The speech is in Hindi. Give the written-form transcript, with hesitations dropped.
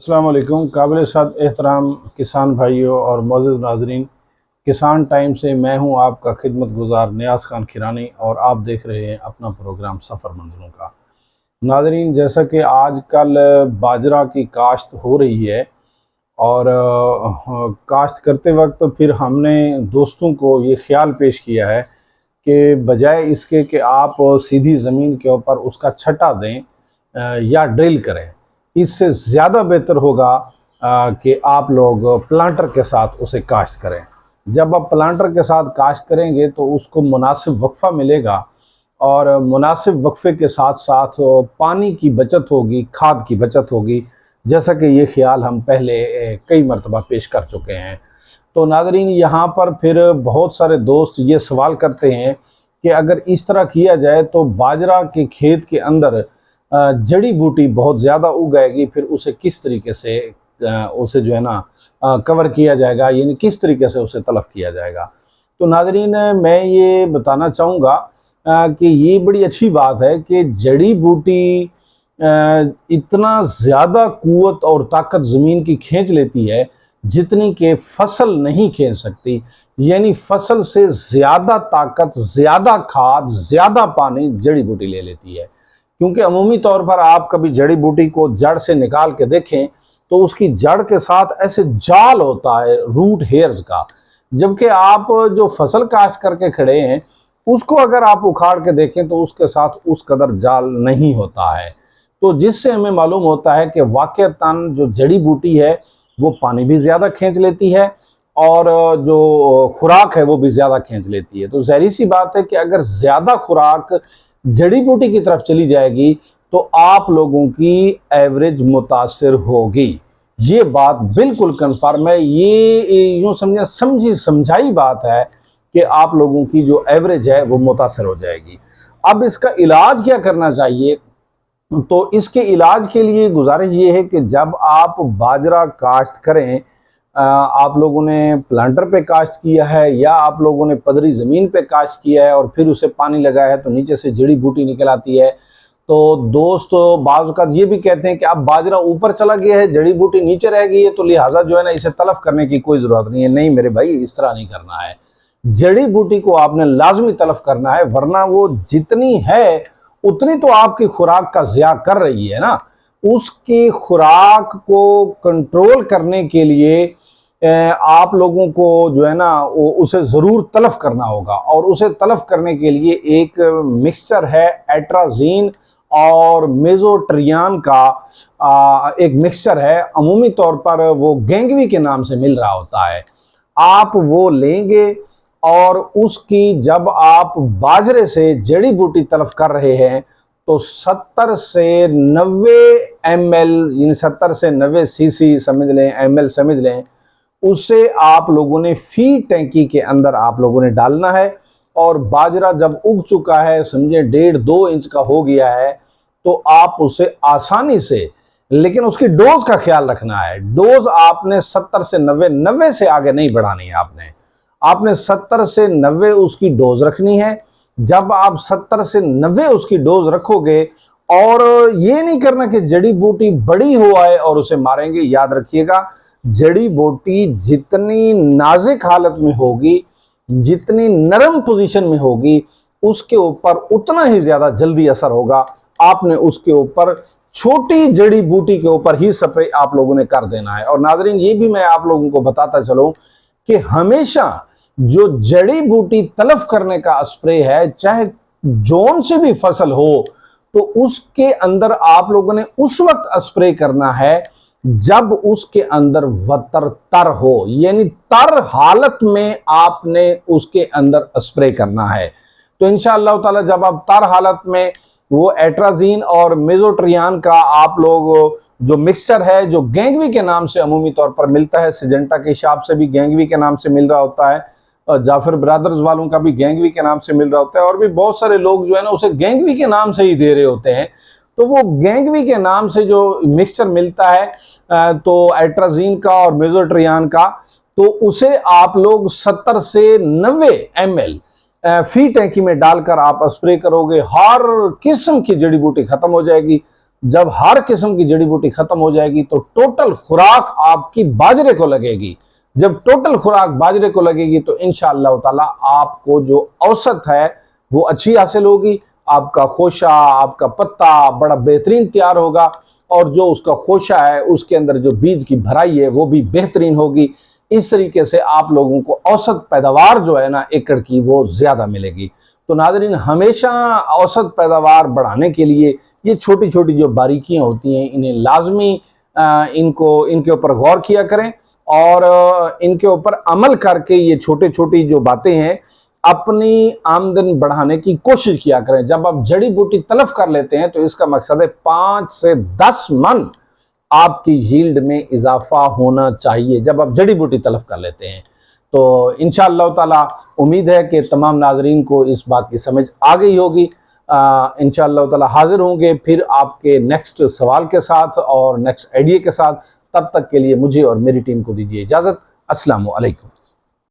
अस्सलाम वालेकुम। काबिल साद एहतराम किसान भाइयों और मोअज़्ज़िज़ नाज़रीन, किसान टाइम से मैं हूं आपका खिदमत गुजार नियाज़ खान खिरानी और आप देख रहे हैं अपना प्रोग्राम सफ़र मंज़िलों का। नाज़रीन, जैसा कि आजकल बाजरा की काश्त हो रही है और काश्त करते वक्त फिर हमने दोस्तों को ये ख्याल पेश किया है कि बजाय इसके कि आप सीधी ज़मीन के ऊपर उसका छटा दें या ड्रिल करें, इससे ज़्यादा बेहतर होगा कि आप लोग प्लांटर के साथ उसे काश्त करें। जब आप प्लांटर के साथ काश्त करेंगे तो उसको मुनासिब वक्फ़ा मिलेगा और मुनासिब वक्फ़े के साथ साथ पानी की बचत होगी, खाद की बचत होगी, जैसा कि ये ख्याल हम पहले कई मरतबा पेश कर चुके हैं। तो नाज़रीन, यहाँ पर फिर बहुत सारे दोस्त ये सवाल करते हैं कि अगर इस तरह किया जाए तो बाजरा के खेत के अंदर जड़ी बूटी बहुत ज़्यादा उग आएगी, फिर उसे किस तरीके से उसे जो है ना कवर किया जाएगा, यानी किस तरीके से उसे तलफ़ किया जाएगा। तो नाज़रीन, मैं ये बताना चाहूँगा कि ये बड़ी अच्छी बात है कि जड़ी बूटी इतना ज़्यादा क़ुव्वत और ताकत ज़मीन की खींच लेती है जितनी कि फसल नहीं खींच सकती। यानी फसल से ज़्यादा ताकत, ज़्यादा खाद, ज़्यादा पानी जड़ी बूटी ले लेती है। क्योंकि अमूमी तौर पर आप कभी जड़ी बूटी को जड़ से निकाल के देखें तो उसकी जड़ के साथ ऐसे जाल होता है रूट हेयर्स का, जबकि आप जो फसल काश्त करके खड़े हैं उसको अगर आप उखाड़ के देखें तो उसके साथ उस कदर जाल नहीं होता है। तो जिससे हमें मालूम होता है कि वाक़ईतन जो जड़ी बूटी है वो पानी भी ज़्यादा खींच लेती है और जो खुराक है वो भी ज़्यादा खींच लेती है। तो ज़ाहिर सी बात है कि अगर ज़्यादा खुराक जड़ी बूटी की तरफ चली जाएगी तो आप लोगों की एवरेज मुतासिर होगी। ये बात बिल्कुल कन्फर्म है। ये यूँ समझे समझी समझाई बात है कि आप लोगों की जो एवरेज है वो मुतासिर हो जाएगी। अब इसका इलाज क्या करना चाहिए? तो इसके इलाज के लिए गुजारिश ये है कि जब आप बाजरा काश्त करें, आप लोगों ने प्लांटर पे काश्त किया है या आप लोगों ने पदरी ज़मीन पे काश्त किया है और फिर उसे पानी लगाया है तो नीचे से जड़ी बूटी निकल आती है, तो दोस्तों बाज़ औक़ात ये भी कहते हैं कि अब बाजरा ऊपर चला गया है, जड़ी बूटी नीचे रह गई है, तो लिहाजा जो है ना इसे तलफ़ करने की कोई ज़रूरत नहीं है। नहीं मेरे भाई, इस तरह नहीं करना है। जड़ी बूटी को आपने लाजमी तलफ़ करना है, वरना वो जितनी है उतनी तो आपकी खुराक का ज़िया कर रही है ना। उसकी खुराक को कंट्रोल करने के लिए आप लोगों को जो है ना उसे ज़रूर तलफ़ करना होगा और उसे तलफ़ करने के लिए एक मिक्सचर है एट्राज़ीन और मेज़ोट्रियान का एक मिक्सचर है। अमूमी तौर पर वो गेंगवी के नाम से मिल रहा होता है। आप वो लेंगे और उसकी जब आप बाजरे से जड़ी बूटी तलफ़ कर रहे हैं तो 70 से 90 ml, यानी 70 से 90 cc समझ लें, ml समझ लें, उसे आप लोगों ने फी टैंकी के अंदर आप लोगों ने डालना है। और बाजरा जब उग चुका है, समझे 1.5-2 इंच का हो गया है, तो आप उसे आसानी से, लेकिन उसकी डोज का ख्याल रखना है। डोज आपने 70 से 90 से आगे नहीं बढ़ानी है। आपने 70 से 90 उसकी डोज रखनी है। जब आप 70 से 90 उसकी डोज रखोगे, और ये नहीं करना कि जड़ी बूटी बड़ी हो आए और उसे मारेंगे। याद रखिएगा, जड़ी बूटी जितनी नाजुक हालत में होगी, जितनी नरम पोजीशन में होगी, उसके ऊपर उतना ही ज्यादा जल्दी असर होगा। आपने उसके ऊपर छोटी जड़ी बूटी के ऊपर ही स्प्रे आप लोगों ने कर देना है। और नाजरीन, ये भी मैं आप लोगों को बताता चलूं कि हमेशा जो जड़ी बूटी तलफ़ करने का स्प्रे है, चाहे जोन से भी फसल हो, तो उसके अंदर आप लोगों ने उस वक्त स्प्रे करना है जब उसके अंदर वतर तर हो, यानी तर हालत में आपने उसके अंदर स्प्रे करना है। तो इंशाअल्लाह ताला जब आप तर हालत में वो एट्राज़ीन और मेज़ोट्रियान का आप लोग जो मिक्सचर है, जो गेंगवी के नाम से अमूमी तौर पर मिलता है, सिजेंटा के शॉप से भी गेंगवी के नाम से मिल रहा होता है, और जाफर ब्रदर्स वालों का भी गेंगवी के नाम से मिल रहा होता है, और भी बहुत सारे लोग जो है ना उसे गेंगवी के नाम से ही दे रहे होते हैं। तो वो गेंगवी के नाम से जो मिक्सचर मिलता है, तो एट्राज़ीन का और मेज़ोट्रियान का, तो उसे आप लोग 70 से 90 ml फी टैंकी में डालकर आप स्प्रे करोगे, हर किस्म की जड़ी बूटी खत्म हो जाएगी। जब हर किस्म की जड़ी बूटी खत्म हो जाएगी तो टोटल खुराक आपकी बाजरे को लगेगी। जब टोटल खुराक बाजरे को लगेगी तो इंशाअल्लाह ताला आपको जो औसत है वो अच्छी हासिल होगी। आपका खोशा, आपका पत्ता बड़ा बेहतरीन तैयार होगा और जो उसका खोशा है उसके अंदर जो बीज की भराई है वो भी बेहतरीन होगी। इस तरीके से आप लोगों को औसत पैदावार जो है ना एकड़ की वो ज्यादा मिलेगी। तो नाज़रीन, हमेशा औसत पैदावार बढ़ाने के लिए ये छोटी छोटी जो बारीकियां होती हैं इन्हें लाजमी इनके ऊपर गौर किया करें और इनके ऊपर अमल करके ये छोटे छोटी जो बातें हैं अपनी आमदन बढ़ाने की कोशिश किया करें। जब आप जड़ी बूटी तलफ कर लेते हैं तो इसका मकसद है 5 से 10 मन आपकी यील्ड में इजाफा होना चाहिए जब आप जड़ी बूटी तलफ कर लेते हैं। तो इंशाअल्लाह ताला उम्मीद है कि तमाम नाजरीन को इस बात की समझ आ गई होगी। इंशाअल्लाह ताला हाजिर होंगे फिर आपके नेक्स्ट सवाल के साथ और नेक्स्ट आइडिया के साथ। तब तक के लिए मुझे और मेरी टीम को दीजिए इजाज़त। अस्सलामु अलैकुम।